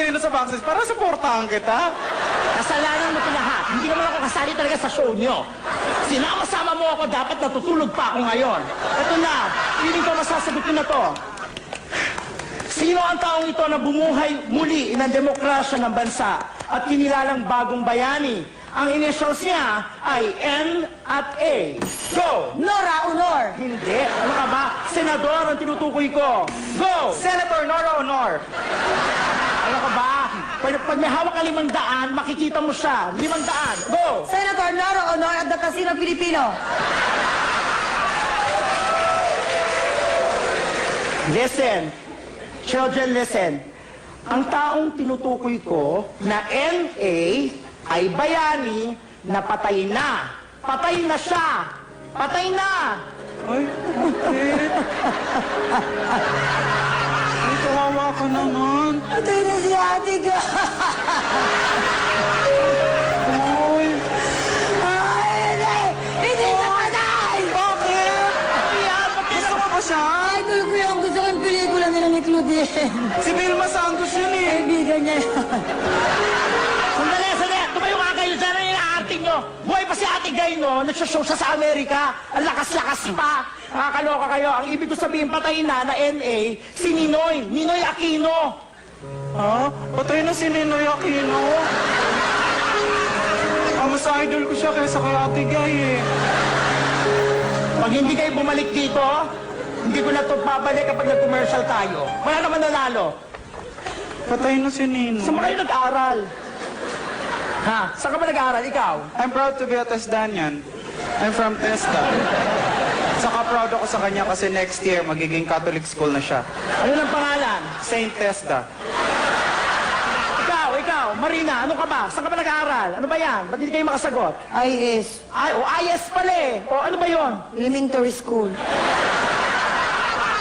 sa'yo sa boxes para supportahan kita. Kasalanan mo ito lahat. Hindi naman ako kasali talaga sa show nyo. Sinama-sama mo ako, dapat natutulog pa ako ngayon. Ito na, feeling ko masasagot ko na to. Sino ang taong ito na bumuhay muli ng demokrasya ng bansa at kinilalang bagong bayani? Ang initials niya ay N at A. Go! Nora Honor. Hindi. Ano ka ba? Senador ang tinutukoy ko. Go! Senator Nora Honor. Ano ka ba? Pag may hawak ka 500, makikita mo siya. 500. Go! Senator Nora Honor at the Casino Filipino. Listen. Children, listen. Ang taong tinutukoy ko na NA ay bayani na patay na. Patay na siya. Patay na. Ay, bakit? Ay, kawawa ka naman. Patay na si ate ka. Ay, Ay, hindi. Hindi na patay. bakit? Ayan, Gusto mo ba siya? Idol ko yung gusto ko yung pelikula nila ni Claudine. Si Vilma Santos yun eh. Kaibigan niya yun. Sandali, sandali. Tumayo nga kayo dyan ang ina-acting nyo. Buhay pa si Ate Gay, no? Nagsashow siya sa Amerika. Ang lakas-lakas pa. Nakakaloka kayo. Ang ibig ko sabihin, patay na NA, si Ninoy. Ninoy Aquino. Ha? Patay na si Ninoy Aquino. Mas idol ko siya kaysa kay Ate Gay eh. Pag hindi kayo bumalik dito, hindi ko na ito babalik kapag nag-commercial tayo. Wala naman nanalo. Patay na si Ninoy. Saan ba kayo nag-aral? Ha? Saan ka ba nag-aral? Ikaw? I'm proud to be a Tesdanian. I'm from Testa. Saka proud ako sa kanya kasi next year magiging Catholic school na siya. Ano ng pangalan? Saint Testa. Ikaw, Marina, ano ka ba? Saan ka ba nag-aaral? Ano ba yan? Ba't hindi kayo makasagot? IS. Ay, IS pala eh. O ano ba yon? Elementary School.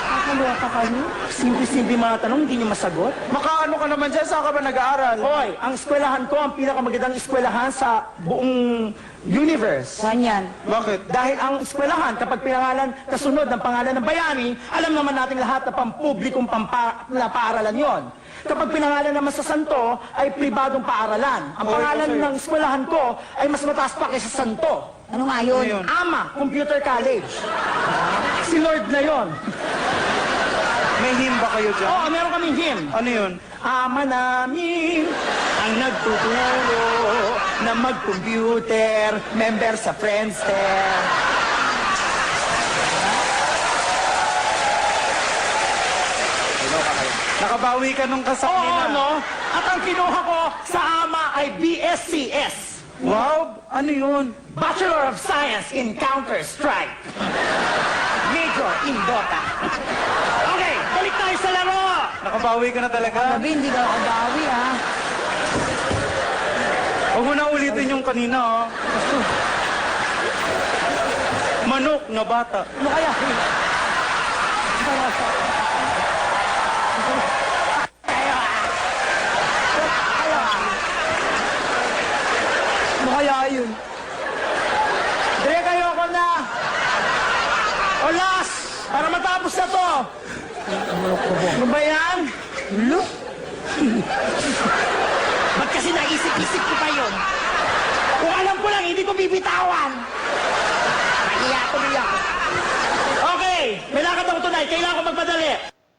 Nakaloka kayo? Simple-simple mga tanong, hindi nyo masagot? Makaano ka naman dyan? Saan ka ba nag-aaral? Hoy, ang eskwelahan ko, ang pinakamagandang eskwelahan sa buong universe. Saan yan? Bakit? Dahil ang eskwelahan, kapag pinangalan, kasunod ng pangalan ng bayani, alam naman natin lahat na pampublikong na paaralan yon. Kapag pinangalan naman sa santo, ay pribadong paaralan. Ang pangalan ng eskwelahan ko ay mas mataas pa kaysa santo. Ano nga yun? Ano yun? AMA, Computer College. Si Lord na yon. May hymn ba kayo dyan? Oo, meron kaming hymn. Ano yun? Ama namin ang nagtuturo na mag-computer, member sa Friendster. Nakabawi ka nung Oo, kasaknina. no? At ang kinuha ko sa AMA ay BSCS. Wow! Ano yun? Bachelor of Science in Counter-Strike. Major in Dota. Okay, balik tayo sa laro. Nakabawi ka na talaga. Gabi, hindi ka nakabawi, ha? Huwag mo na ulitin yung kanina, oh. Manok na bata. Ano kaya? Ano kaya yun? Dire kayo ko na. O last, para matapos na to. Ano ba yan? Look. Ba't kasi naisip-isip ko pa yun? Kung alam ko lang, hindi ko bibitawan. Nahiya tuloy ako. Okay, may lakad ako tonight. Kailangan ko magmadali.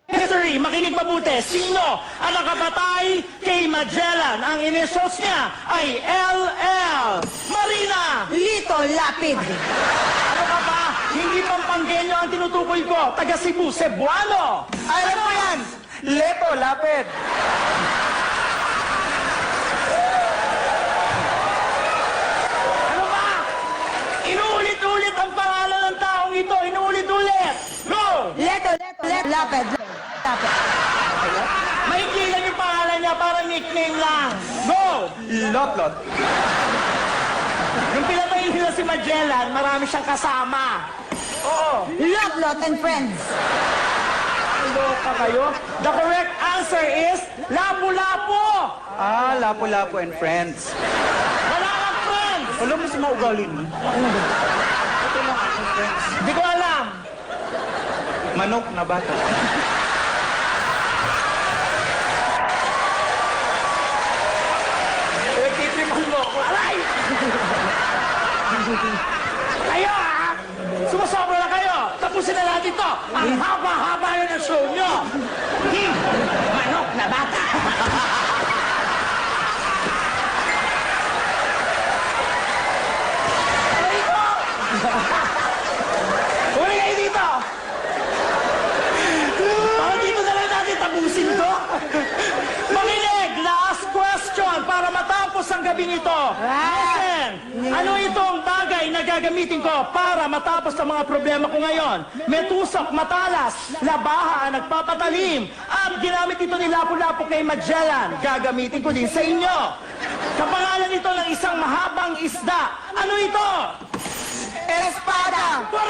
History, makinig mabuti. Sino ang nakapatay kay Magellan? Ang initials niya ay LL. Marina! Lito Lapid. Ano ka ba? Hindi Pampanggenyo ang tinutukoy ko. Taga Cebu, Cebuano. Alam mo yan! Leto, lapid. Ano ba? Inuulit-ulit ang pangalan ng taong ito. Inuulit-ulit. Go! Leto Lapid. Lapid. Maikli lang yung pangalan niya, parang nickname lang. Go! Lot-lot. Yung pinatayin nila si Magellan, marami siyang kasama. Oo. Lot and Friends. Loka kayo. The correct answer is Lapu-Lapu. Ah, Lapu-Lapu and Friends. Wala kang friends. Alam mo sa mga ugali mo? Ito lang ako, friends. Hindi ko alam. Manok na bata. Aray! Kayo ah! Sumasobra na kayo! Tapusin na natin to! Ang haba-haba na ng show nyo! Manok na bata! Aray ko! Huli kayo dito! Para dito na lang natin tapusin to! Makinig! Last question para matapos ang gabing ito. Listen! Ano itong bagay na gagamitin ko para matapos ang mga problema ko ngayon? May tusok, matalas, labaha, nagpapatalim, at ginamit ito ni Lapu-Lapu kay Magellan. Gagamitin ko din sa inyo. Kapangalan ito ng isang mahabang isda. Ano ito? Espada. Correct!